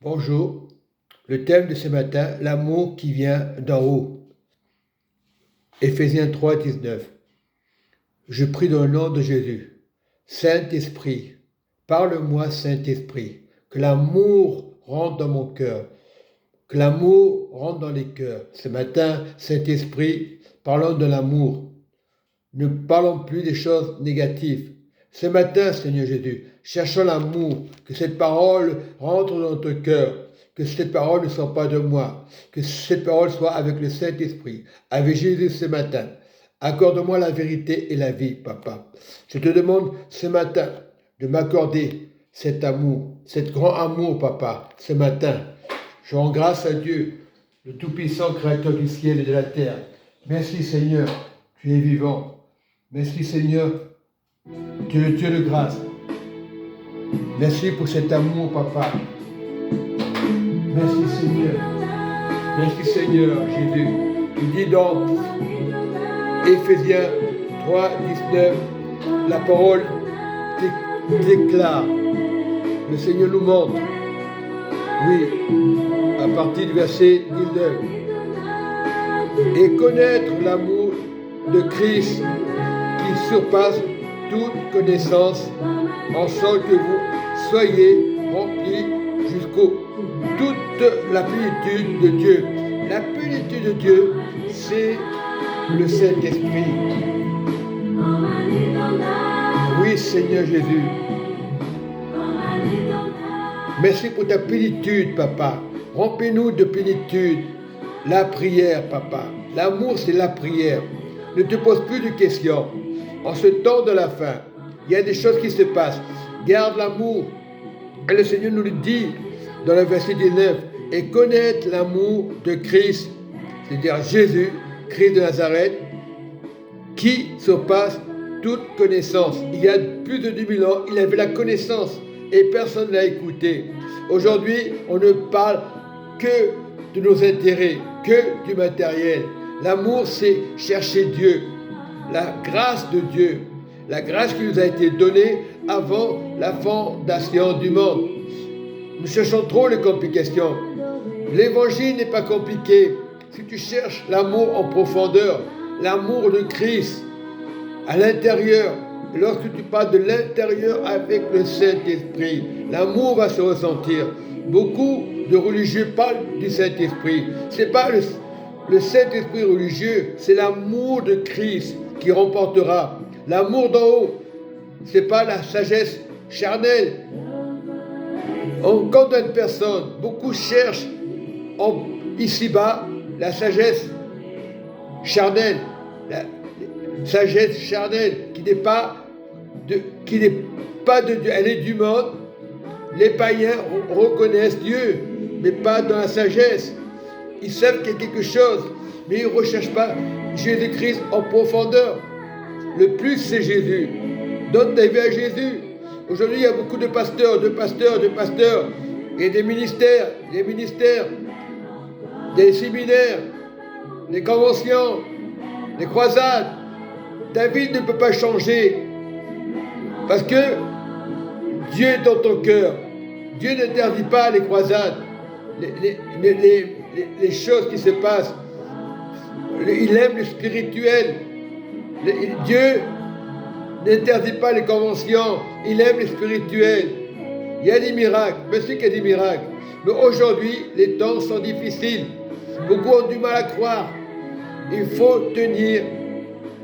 Bonjour, le thème de ce matin, l'amour qui vient d'en haut. Éphésiens 3, 19. Je prie dans le nom de Jésus. Saint-Esprit, parle-moi Saint-Esprit, que l'amour rentre dans mon cœur, que l'amour rentre dans les cœurs. Ce matin, Saint-Esprit, parlons de l'amour. Ne parlons plus des choses négatives. Ce matin, Seigneur Jésus, cherchons l'amour, que cette parole rentre dans notre cœur, que cette parole ne soit pas de moi, que cette parole soit avec le Saint-Esprit, avec Jésus ce matin. Accorde-moi la vérité et la vie, Papa. Je te demande ce matin de m'accorder cet amour, cet grand amour, Papa, ce matin. Je rends grâce à Dieu, le Tout-Puissant, Créateur du ciel et de la terre. Merci Seigneur, tu es vivant. Merci Seigneur, tu es le Dieu de grâce. Merci pour cet amour, Papa. Merci Seigneur. Merci Seigneur, Jésus. Tu dis dans Éphésiens 3, 19, la parole déclare. Le Seigneur nous montre. Oui, à partir du verset 19. Et connaître l'amour de Christ qui surpasse toute connaissance, en sorte que vous soyez remplis jusqu'au toute la plénitude de Dieu. La plénitude de Dieu, c'est le Saint-Esprit. Oui, Seigneur Jésus. Merci pour ta plénitude, Papa. Remplis-nous de plénitude. La prière, Papa. L'amour, c'est la prière. Ne te pose plus de questions. En ce temps de la fin, il y a des choses qui se passent. Garde l'amour. Et le Seigneur nous le dit dans le verset 19. Et connaître l'amour de Christ, c'est-à-dire Jésus, Christ de Nazareth, qui surpasse toute connaissance. Il y a plus de 2000 ans, il avait la connaissance et personne ne l'a écouté. Aujourd'hui, on ne parle que de nos intérêts, que du matériel. L'amour, c'est chercher Dieu, la grâce de Dieu, la grâce qui nous a été donnée avant la fondation du monde. Nous cherchons trop les complications. L'évangile n'est pas compliqué. Si tu cherches l'amour en profondeur, l'amour de Christ à l'intérieur, lorsque tu parles de l'intérieur avec le Saint-Esprit, l'amour va se ressentir. Beaucoup de religieux parlent du Saint-Esprit. Ce n'est pas le Saint-Esprit religieux, c'est l'amour de Christ qui remportera. L'amour d'en haut, ce n'est pas la sagesse charnelle. On condamne personne. Beaucoup cherchent ici-bas la sagesse charnelle. La sagesse charnelle qui n'est pas de Dieu. Elle est du monde. Les païens reconnaissent Dieu, mais pas dans la sagesse. Ils savent qu'il y a quelque chose, mais ils ne recherchent pas Jésus-Christ en profondeur. Le plus, c'est Jésus. Donne ta vie à Jésus. Aujourd'hui, il y a beaucoup de pasteurs, et des ministères, des séminaires, des conventions, des croisades. Ta vie ne peut pas changer parce que Dieu est dans ton cœur. Dieu n'interdit pas les croisades, les choses qui se passent. Il aime le spirituel. Dieu n'interdit pas les conventions. Il aime le spirituel. Il y a des miracles. Bien sûr qu'il y a des miracles. Mais aujourd'hui, les temps sont difficiles. Beaucoup ont du mal à croire. Il faut tenir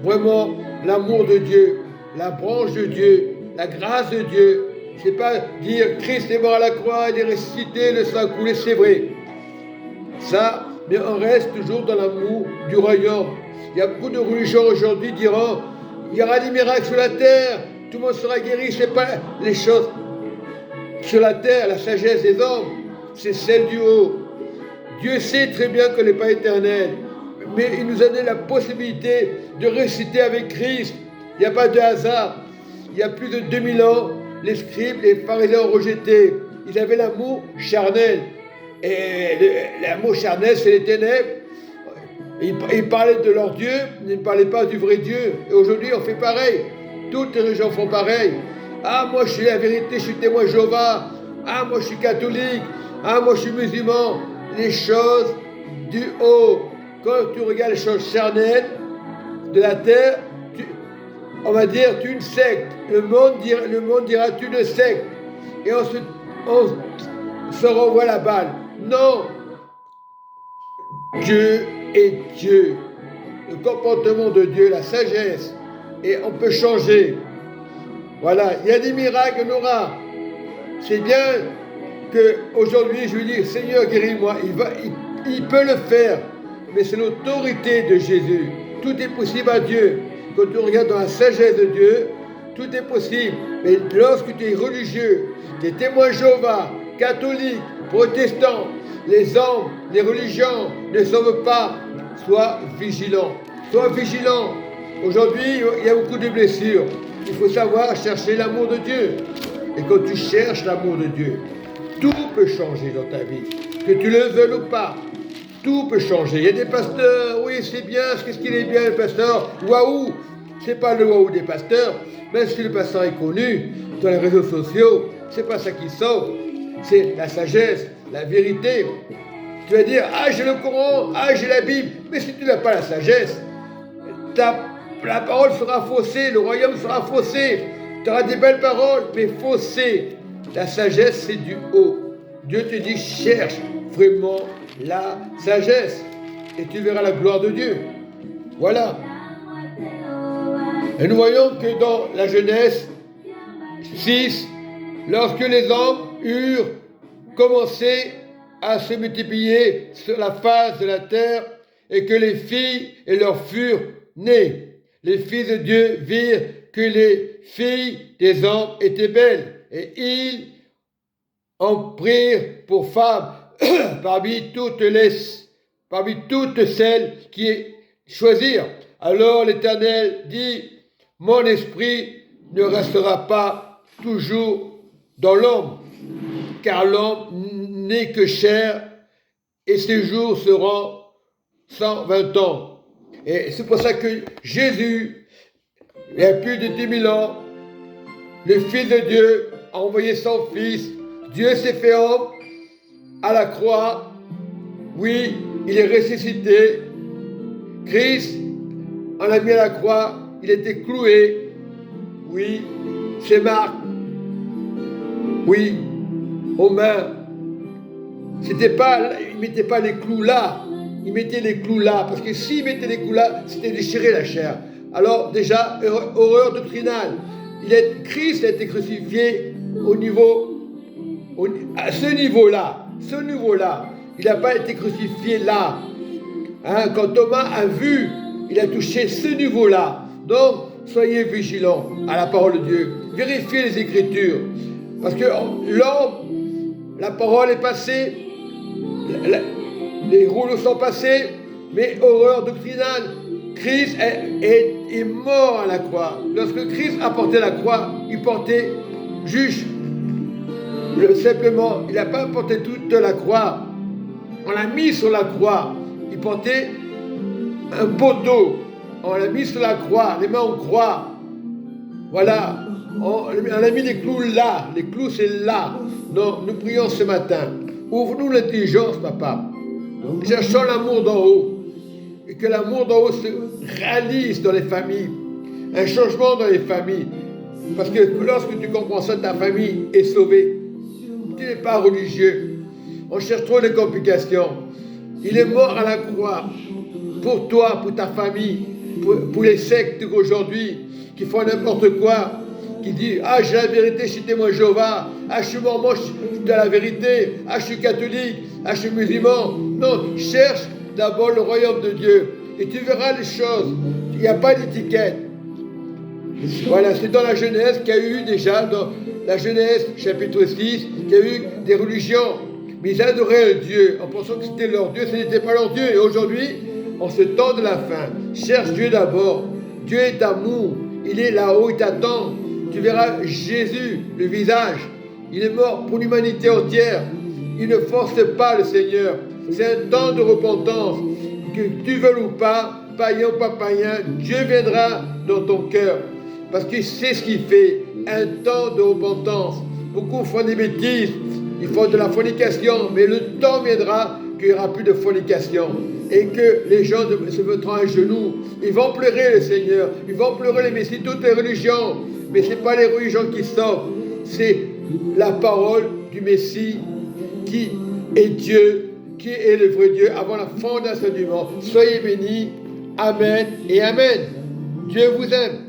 vraiment l'amour de Dieu, la branche de Dieu, la grâce de Dieu. C'est pas dire Christ est mort à la croix, il est ressuscité, le sang a coulé, c'est vrai. Ça, mais on reste toujours dans l'amour du royaume. Il y a beaucoup de religions aujourd'hui qui diront il y aura des miracles sur la terre, tout le monde sera guéri. Ce n'est pas les choses sur la terre, la sagesse des hommes, c'est celle du haut. Dieu sait très bien qu'elle n'est pas éternelle, mais il nous a donné la possibilité de ressusciter avec Christ. Il n'y a pas de hasard. Il y a plus de 2000 ans, les scribes, les pharisiens ont rejeté. Ils avaient l'amour charnel. Et l'amour charnel, c'est les ténèbres. Ils parlaient de leur Dieu, ils ne parlaient pas du vrai Dieu. Et aujourd'hui, on fait pareil. Toutes les religions font pareil. Ah, moi, je suis la vérité, je suis témoin de Jéhovah. Ah, moi, je suis catholique. Ah, moi je suis musulman. Les choses du haut. Quand tu regardes les choses charnelles de la terre, on va dire tu es une secte. Le monde dira tu es une secte. Et on se renvoie la balle. Non, Dieu est Dieu. Le comportement de Dieu, la sagesse, et on peut changer. Voilà, il y a des miracles, on aura. C'est bien qu'aujourd'hui je lui dis, Seigneur, guéris-moi. Il peut le faire, mais c'est l'autorité de Jésus. Tout est possible à Dieu. Quand tu regardes dans la sagesse de Dieu, tout est possible. Mais lorsque tu es religieux, tu es témoin Jéhovah, catholique, protestant, les hommes, les religions ne sauvent pas. Sois vigilant. Sois vigilant. Aujourd'hui, il y a beaucoup de blessures. Il faut savoir chercher l'amour de Dieu. Et quand tu cherches l'amour de Dieu, tout peut changer dans ta vie. Que tu le veuilles ou pas, tout peut changer. Il y a des pasteurs, oui, c'est bien, qu'est-ce qu'il est bien le pasteur? Waouh! C'est pas le waouh des pasteurs. Même si le pasteur est connu dans les réseaux sociaux, c'est pas ça qui sauve. C'est la sagesse, la vérité. Tu vas dire, ah, j'ai le Coran, ah, j'ai la Bible. Mais si tu n'as pas la sagesse, la parole sera faussée, le royaume sera faussé. Tu auras des belles paroles, mais faussées. La sagesse, c'est du haut. Dieu te dit, cherche vraiment la sagesse. Et tu verras la gloire de Dieu. Voilà. Et nous voyons que dans la Genèse 6, lorsque les hommes eurent commencé à se multiplier sur la face de la terre et que les filles et leurs furent nées, les fils de Dieu virent que les filles des hommes étaient belles et ils en prirent pour femmes parmi toutes celles qui choisirent. Alors l'Éternel dit, mon esprit ne restera pas toujours dans l'homme, car l'homme n'est que chair et ses jours seront 120 ans. Et c'est pour ça que Jésus, il y a plus de 10 000 ans, le Fils de Dieu a envoyé son Fils. Dieu s'est fait homme à la croix. Oui, il est ressuscité. Christ, on l'a mis à la croix. Il était cloué. Oui, ses marques. Oui, aux mains. Il ne mettait pas les clous là. Il mettait les clous là. Parce que s'il mettait les clous là, c'était déchirer la chair. Alors déjà, horreur doctrinale. Christ a été crucifié à ce niveau-là. Il n'a pas été crucifié là. Hein, quand Thomas a vu, il a touché ce niveau-là. Donc, soyez vigilants à la parole de Dieu. Vérifiez les Écritures. Parce que l'homme, la parole est passée, les rouleaux sont passés, mais horreur doctrinale. Christ est mort à la croix. Lorsque Christ a porté la croix, il portait juste, simplement, il n'a pas porté toute la croix. On l'a mis sur la croix. Il portait un poteau. On l'a mis sur la croix, les mains en croix. Voilà. On a mis les clous là. Les clous, c'est là. Donc, nous prions ce matin. Ouvre-nous l'intelligence, papa. Cherchons l'amour d'en haut. Et que l'amour d'en haut se réalise dans les familles. Un changement dans les familles. Parce que lorsque tu comprends ça, ta famille est sauvée. Tu n'es pas religieux. On cherche trop de complications. Il est mort à la croix. Pour toi, pour ta famille, pour les sectes aujourd'hui qui font n'importe quoi, qui disent, ah, j'ai la vérité, je suis témoin Jéhovah, ah, je suis mormon, je suis de la vérité, ah, je suis catholique, ah, je suis musulman. Non, cherche d'abord le royaume de Dieu et tu verras les choses. Il n'y a pas d'étiquette. Voilà, c'est dans la Genèse qu'il y a eu déjà, dans la Genèse chapitre 6, qu'il y a eu des religions. Mais ils adoraient un Dieu en pensant que c'était leur Dieu, ce n'était pas leur Dieu. Et aujourd'hui, en ce temps de la fin, cherche Dieu d'abord. Dieu est amour, il est là-haut, il t'attend. Tu verras Jésus, le visage. Il est mort pour l'humanité entière. Il ne force pas le Seigneur. C'est un temps de repentance. Que tu veuilles ou pas, païen ou pas païen, Dieu viendra dans ton cœur. Parce qu'il sait ce qu'il fait. Un temps de repentance. Beaucoup font des bêtises. Ils font de la fornication, mais le temps viendra qu'il n'y aura plus de fornication. Et que les gens se mettront à genoux. Ils vont pleurer le Seigneur. Ils vont pleurer les messieurs, toutes les religions. Mais ce n'est pas les religions qui sauvent. C'est la parole du Messie qui est Dieu, qui est le vrai Dieu avant la fondation du monde. Soyez bénis. Amen et Amen. Dieu vous aime.